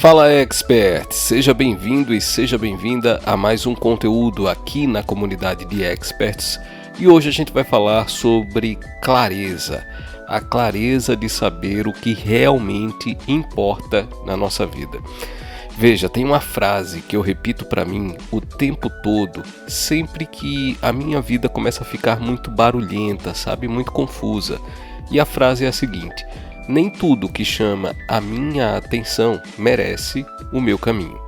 Fala Expert, seja bem-vindo e seja bem-vinda a mais um conteúdo aqui na comunidade de Experts. E hoje a gente vai falar sobre clareza, a clareza de saber o que realmente importa na nossa vida. Veja, tem uma frase que eu repito para mim o tempo todo, sempre que a minha vida começa a ficar muito barulhenta, sabe, muito confusa. E a frase é a seguinte: nem tudo que chama a minha atenção merece o meu caminho.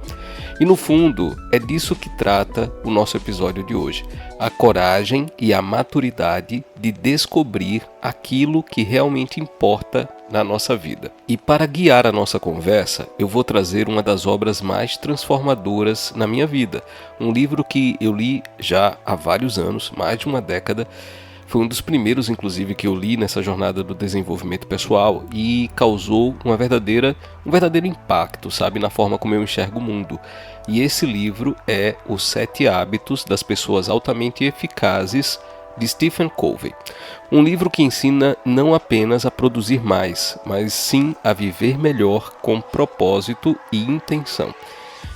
E no fundo, é disso que trata o nosso episódio de hoje. A coragem e a maturidade de descobrir aquilo que realmente importa na nossa vida. E para guiar a nossa conversa, eu vou trazer uma das obras mais transformadoras na minha vida. Um livro que eu li já há vários anos, mais de uma década. Foi um dos primeiros, inclusive, que eu li nessa jornada do desenvolvimento pessoal e causou um verdadeiro impacto, sabe, na forma como eu enxergo o mundo. E esse livro é Os 7 Hábitos das Pessoas Altamente Eficazes, de Stephen Covey. Um livro que ensina não apenas a produzir mais, mas sim a viver melhor com propósito e intenção.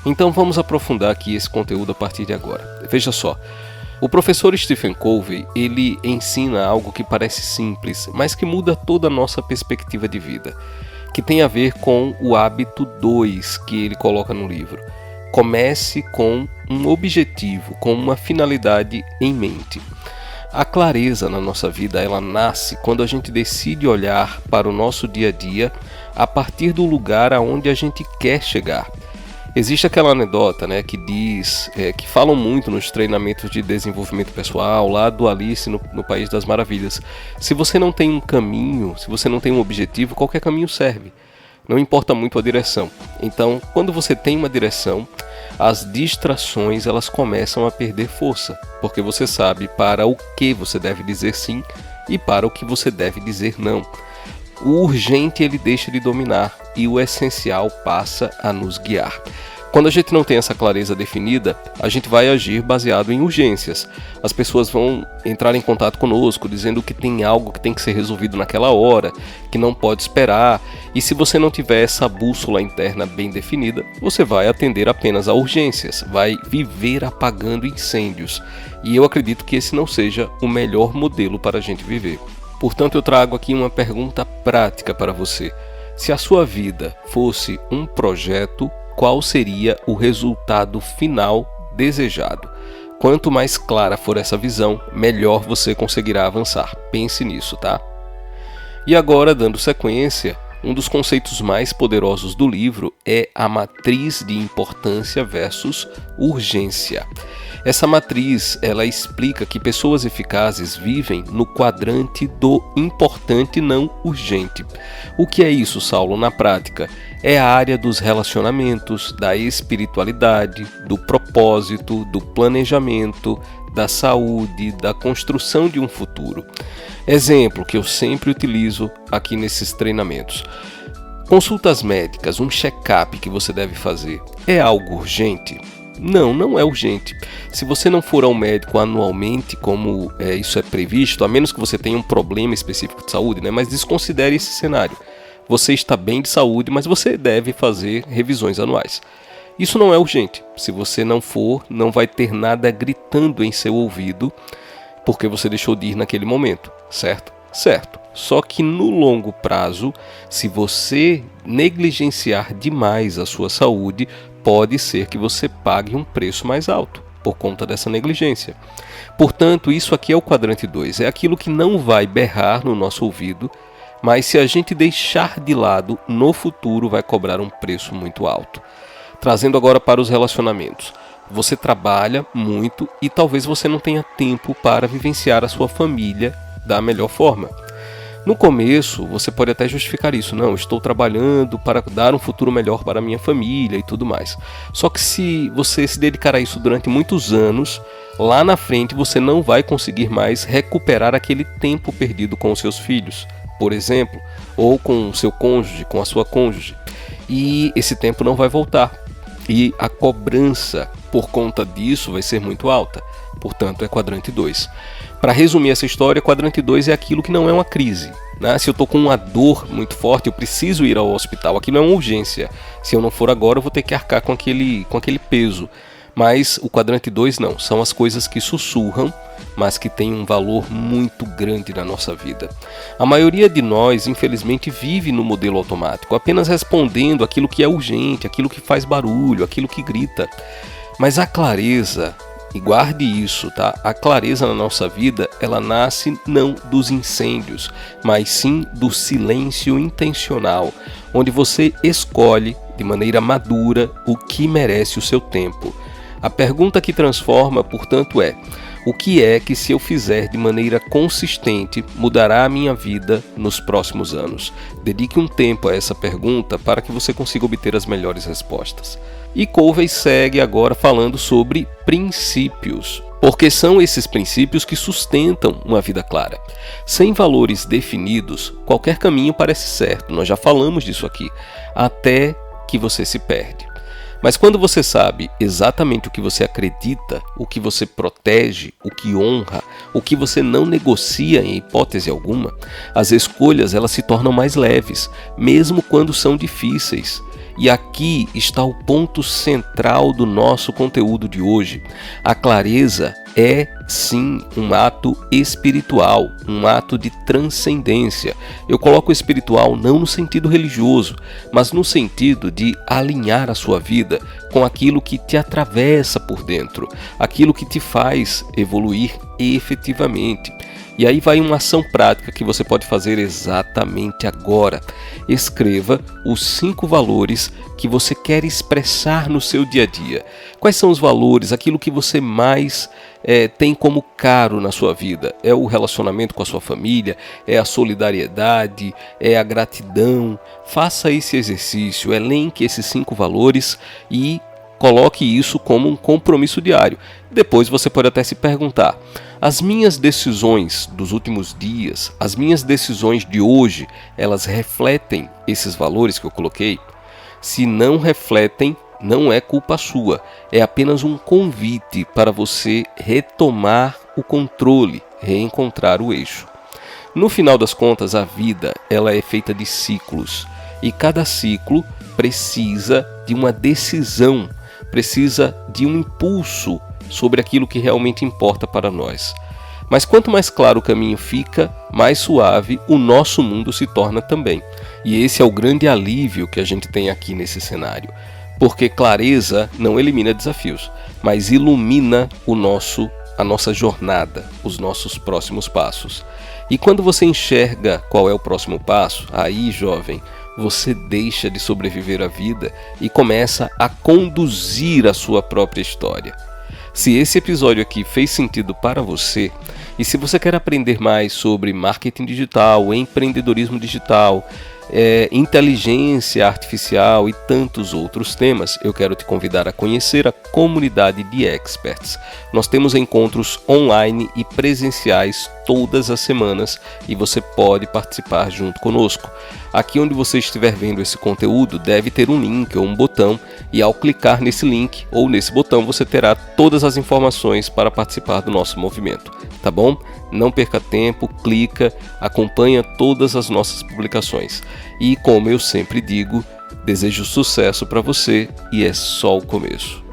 Então vamos aprofundar aqui esse conteúdo a partir de agora. Veja só. O professor Stephen Covey, ele ensina algo que parece simples, mas que muda toda a nossa perspectiva de vida, que tem a ver com o hábito 2 que ele coloca no livro. Comece com um objetivo, com uma finalidade em mente. A clareza na nossa vida, ela nasce quando a gente decide olhar para o nosso dia a dia a partir do lugar aonde a gente quer chegar. Existe aquela anedota, que diz, que falam muito nos treinamentos de desenvolvimento pessoal, lá do Alice no País das Maravilhas. Se você não tem um caminho, se você não tem um objetivo, qualquer caminho serve. Não importa muito a direção. Então, quando você tem uma direção, as distrações elas começam a perder força, porque você sabe para o que você deve dizer sim e para o que você deve dizer não. O urgente ele deixa de dominar e o essencial passa a nos guiar. Quando a gente não tem essa clareza definida, a gente vai agir baseado em urgências. As pessoas vão entrar em contato conosco dizendo que tem algo que tem que ser resolvido naquela hora, que não pode esperar. E se você não tiver essa bússola interna bem definida, você vai atender apenas a urgências, vai viver apagando incêndios. E eu acredito que esse não seja o melhor modelo para a gente viver. Portanto, eu trago aqui uma pergunta prática para você. Se a sua vida fosse um projeto, qual seria o resultado final desejado? Quanto mais clara for essa visão, melhor você conseguirá avançar. Pense nisso, tá? E agora, dando sequência, um dos conceitos mais poderosos do livro é a matriz de importância versus urgência. Essa matriz, ela explica que pessoas eficazes vivem no quadrante do importante não urgente. O que é isso, Saulo, na prática? É a área dos relacionamentos, da espiritualidade, do propósito, do planejamento, da saúde, da construção de um futuro. Exemplo que eu sempre utilizo aqui nesses treinamentos. Consultas médicas, um check-up que você deve fazer, é algo urgente? Não, não é urgente. Se você não for ao médico anualmente, como isso é previsto, a menos que você tenha um problema específico de saúde, mas desconsidere esse cenário. Você está bem de saúde, mas você deve fazer revisões anuais. Isso não é urgente. Se você não for, não vai ter nada gritando em seu ouvido, porque você deixou de ir naquele momento, certo? Certo. Só que no longo prazo, se você negligenciar demais a sua saúde, pode ser que você pague um preço mais alto por conta dessa negligência. Portanto, isso aqui é o quadrante 2, é aquilo que não vai berrar no nosso ouvido, mas se a gente deixar de lado, no futuro vai cobrar um preço muito alto. Trazendo agora para os relacionamentos. Você trabalha muito e talvez você não tenha tempo para vivenciar a sua família da melhor forma. No começo, você pode até justificar isso. Não, estou trabalhando para dar um futuro melhor para a minha família e tudo mais. Só que se você se dedicar a isso durante muitos anos, lá na frente você não vai conseguir mais recuperar aquele tempo perdido com os seus filhos, por exemplo, ou com o seu cônjuge, com a sua cônjuge. E esse tempo não vai voltar. E a cobrança por conta disso vai ser muito alta. Portanto, é quadrante 2. Para resumir essa história, quadrante 2 é aquilo que não é uma crise. Né? Se eu estou com uma dor muito forte, eu preciso ir ao hospital. Aquilo é uma urgência. Se eu não for agora, eu vou ter que arcar com aquele peso. Mas o quadrante 2 não. São as coisas que sussurram, mas que têm um valor muito grande na nossa vida. A maioria de nós, infelizmente, vive no modelo automático, apenas respondendo aquilo que é urgente, aquilo que faz barulho, aquilo que grita. Mas a clareza, e guarde isso, tá? A clareza na nossa vida, ela nasce não dos incêndios, mas sim do silêncio intencional, onde você escolhe de maneira madura o que merece o seu tempo. A pergunta que transforma, portanto, é: o que é que, se eu fizer de maneira consistente, mudará a minha vida nos próximos anos? Dedique um tempo a essa pergunta para que você consiga obter as melhores respostas. E Covey segue agora falando sobre princípios, porque são esses princípios que sustentam uma vida clara. Sem valores definidos, qualquer caminho parece certo, nós já falamos disso aqui, até que você se perde. Mas quando você sabe exatamente o que você acredita, o que você protege, o que honra, o que você não negocia em hipótese alguma, as escolhas elas se tornam mais leves, mesmo quando são difíceis. E aqui está o ponto central do nosso conteúdo de hoje. A clareza é, sim, um ato espiritual, um ato de transcendência. Eu coloco o espiritual não no sentido religioso, mas no sentido de alinhar a sua vida com aquilo que te atravessa por dentro, aquilo que te faz evoluir efetivamente. E aí vai uma ação prática que você pode fazer exatamente agora. Escreva os 5 valores que você quer expressar no seu dia a dia. Quais são os valores, aquilo que você mais tem como caro na sua vida? É o relacionamento com a sua família? É a solidariedade? É a gratidão? Faça esse exercício, elenque esses 5 valores e coloque isso como um compromisso diário. Depois você pode até se perguntar: as minhas decisões dos últimos dias, as minhas decisões de hoje, elas refletem esses valores que eu coloquei? Se não refletem, não é culpa sua, é apenas um convite para você retomar o controle, reencontrar o eixo. No final das contas, a vida ela é feita de ciclos e cada ciclo precisa de uma decisão, precisa de um impulso sobre aquilo que realmente importa para nós. Mas quanto mais claro o caminho fica, mais suave o nosso mundo se torna também. E esse é o grande alívio que a gente tem aqui nesse cenário. Porque clareza não elimina desafios, mas ilumina a nossa jornada, os nossos próximos passos. E quando você enxerga qual é o próximo passo, aí, jovem, você deixa de sobreviver à vida e começa a conduzir a sua própria história. Se esse episódio aqui fez sentido para você, e se você quer aprender mais sobre marketing digital, empreendedorismo digital, inteligência artificial e tantos outros temas, eu quero te convidar a conhecer a comunidade de experts. Nós temos encontros online e presenciais todas as semanas e você pode participar junto conosco. Aqui onde você estiver vendo esse conteúdo deve ter um link ou um botão e ao clicar nesse link ou nesse botão você terá todas as informações para participar do nosso movimento, tá bom? Não perca tempo, clica, acompanha todas as nossas publicações. E como eu sempre digo, desejo sucesso para você e é só o começo.